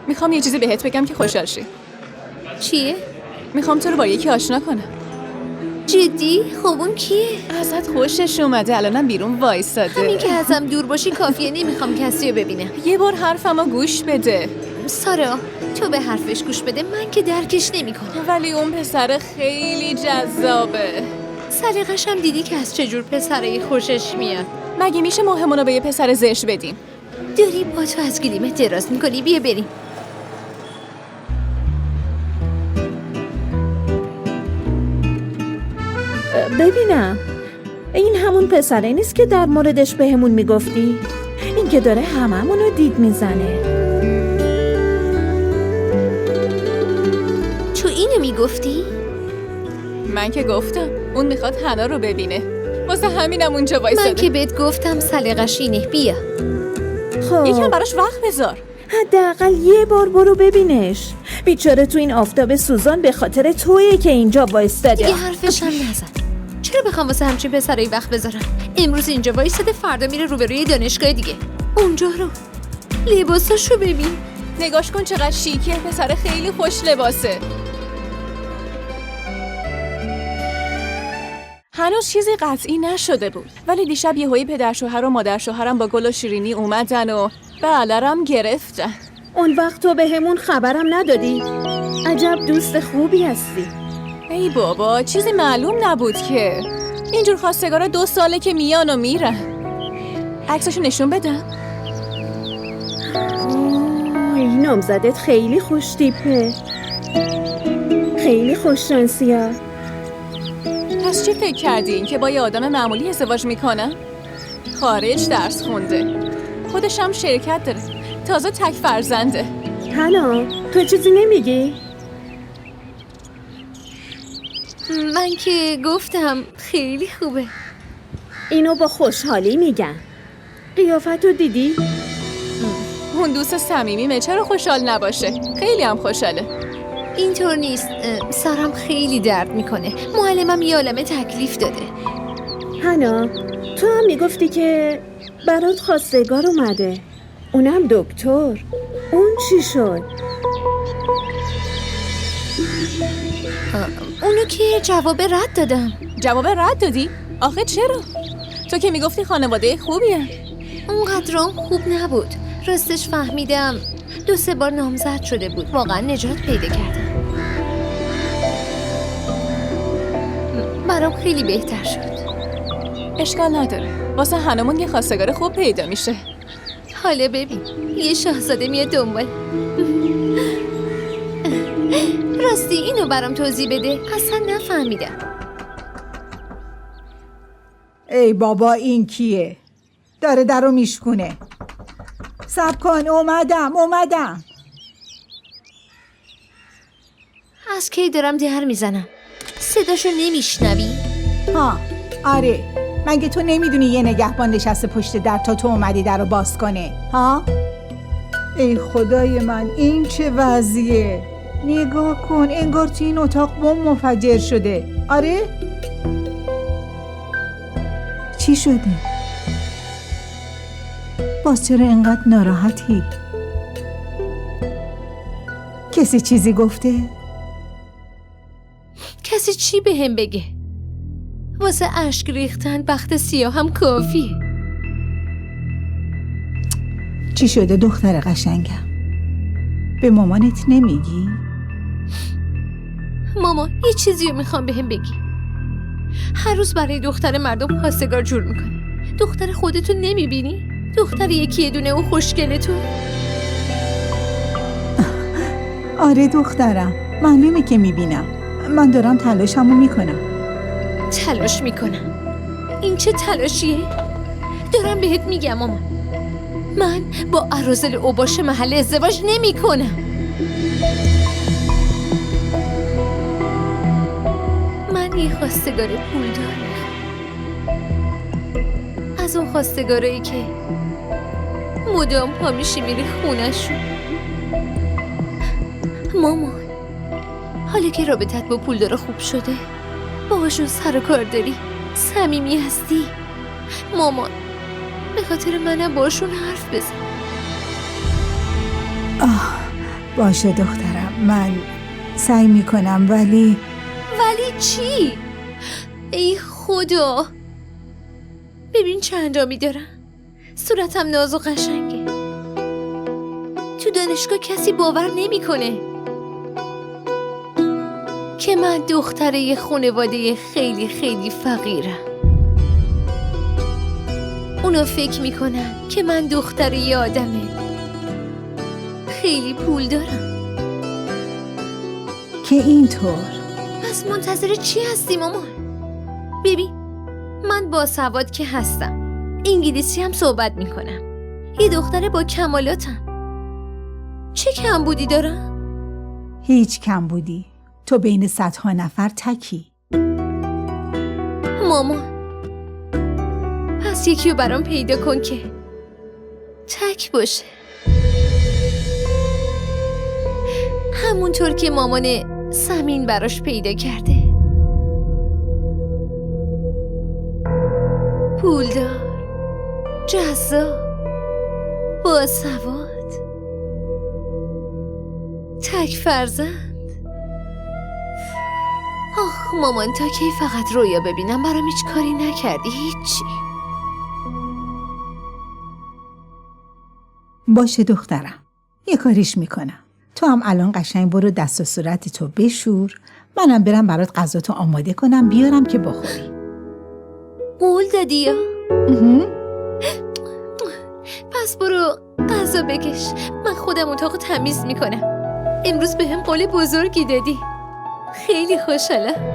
میخوام یه چیزی بهت بگم که خوشحال شی. چیه؟ میخوام تو رو با یکی آشنا کنم. جدی؟ خب اون کیه؟ ازت خوشش اومده، الانم بیرون وایساده. همین که ازم دور باشی کافیه، نمیخوام کسی رو ببینم. یه بار حرفمو گوش بده. سارا تو به حرفش گوش بده، من که درکش نمیکنم. ولی اون پسر خیلی جذابه. سلیقه‌ش هم دیدی که از چجور پسرایی خوشش میاد. مگه میشه ماهمونو به یه پسر زشت بدیم؟ داری با تو از گلیمت دراز میکنی، بیا بریم. ببینم این همون پسره نیست که در موردش بهمون میگفتی؟ این که داره هممونو دید میزنه. تو اینو میگفتی؟ من که گفتم اون میخواد حنا رو ببینه، واسه همینم اونجا وایساده. من که بهت گفتم سلیقه‌ش اینه، بیا. خب یکم براش وقت بذار. حداقل یه بار برو ببینش. بیچاره تو این آفتاب سوزان به خاطر تویه که اینجا وایستاده. دیگه حرفش هم نزن. چرا بخوام واسه همچین پسرایی وقت بذارم؟ امروز اینجا وایساده، فردا میره روبروی دانشگاه دیگه. اونجا رو لباساشو ببین، نگاش کن چقدر شیکه، پسر خیلی خوش لباسه. هنوز چیزی قطعی نشده بود، ولی دیشب یهویی پدر شوهر و مادر شوهرم با گل و شیرینی اومدن و بعلرم گرفتن. اون وقت تو به همون خبرم ندادی؟ عجب دوست خوبی هستی. ای بابا چیزی معلوم نبود که. اینجور خواستگارا 2 ساله که میان و میرن. عکسشو نشون بدم. این نامزدت خیلی خوش تیپه، خیلی خوش شانسیه. پس چی فکر کردین که با یه آدم معمولی ازدواج میکنم؟ خارج درس خونده، خودش هم شرکت داره، تازه تک فرزنده. حنا تو چیزی نمیگی؟ من که گفتم خیلی خوبه. اینو با خوشحالی میگن. قیافتو دیدی؟ اون دوست صمیمیمه، چرا خوشحال نباشه؟ خیلی هم خوشحاله. اینطور نیست، سرم خیلی درد میکنه. معلمم یه عالمه تکلیف داده. حنا تو هم میگفتی که برات خواستگار اومده، اونم دکتر. اون چی شد؟ اونو که جواب رد دادم. جواب رد دادی؟ آخه چرا؟ تو که میگفتی خانواده خوبیه. اونقدرام خوب نبود. راستش فهمیدم 2-3 بار نامزد شده بود. واقعا نجات پیدا کردم. برام خیلی بهتر شد. اشکال نداره، واسه هنمون یه خواستگار خوب پیدا میشه. حالا ببین یه شاهزاده میاد دنبال. راستی اینو برام توضیح بده، اصلا نفهمیدم. ای بابا این کیه؟ داره درو میشکونه. صبر کن، اومدم. از کی دارم در میزنم؟ صداشو نمیشنوی؟ ها آره، مگه تو نمیدونی یه نگهبان نشسته پشت در تا تو اومدی درو باز کنه؟ ها؟ ای خدای من، این چه وضعیه؟ نگاه کن، انگار تو این اتاق بمب منفجر شده. آره؟ چی شده؟ باز چرا اینقدر ناراحتی؟ کسی چیزی گفته؟ کسی چی بهم بگه؟ واسه اشک ریختن بخت سیاه هم کافیه. چی شده دختر قشنگم؟ به مامانت نمیگی؟ ماما یه چیزی رو میخوام بهم بگی. هر روز برای دختر مردم خواستگار جور میکنه. دختر خودتو نمیبینی؟ دختر یکی دونه و خوشگله تو. آره دخترم، معلومه که میبینم. من دارم تلاشمو میکنم. تلاش میکنم؟ این چه تلاشیه؟ دارم بهت میگم مامان، من با اراذل اوباش محل ازدواج نمیکنم. من یه خواستگار پول دارم، از اون خواستگارایی که مدام پا میشی میری خونه‌شون. مامان حالا که رابطت با پول داره خوب شده، باهاشون سر و کار داری، صمیمی هستی، مامان به خاطر منم باشون حرف بزن. باشه دخترم، من سعی میکنم ولی چی؟ ای خدا، ببین چه اندامی دارم. صورتم ناز و قشنگه. تو دانشگاه کسی باور نمیکنه که من دختره یه خانواده خیلی خیلی فقیرم. اونا فکر میکنن که من دختره یه آدمه خیلی پول دارم. که اینطور. پس منتظر چی هستی مامان؟ ببین، من باسواد که هستم، انگلیسی هم صحبت میکنم، یه دختر با کمالاتم. چه کم بودی دارم؟ هیچ کم بودی. تو بین صدها نفر تکی. مامان، پس یکی رو برام پیدا کن که تک باشه، همونطور که مامان سمین براش پیدا کرده. پولدار، جذاب، باسواد، تک فرزند. آخ مامان، تا کی فقط رویا ببینم؟ برام هیچ کاری نکردی، هیچی. باشه دخترم، یه کاریش میکنم. تو هم الان قشنگ برو دست و صورت تو بشور، منم برم برات غذاتو آماده کنم بیارم که بخوری. قول دادی یا؟ پس برو غذا بکش، من خودم اتاقو تمیز میکنم. امروز به هم قول بزرگی دادی، خیلی خوشحالم.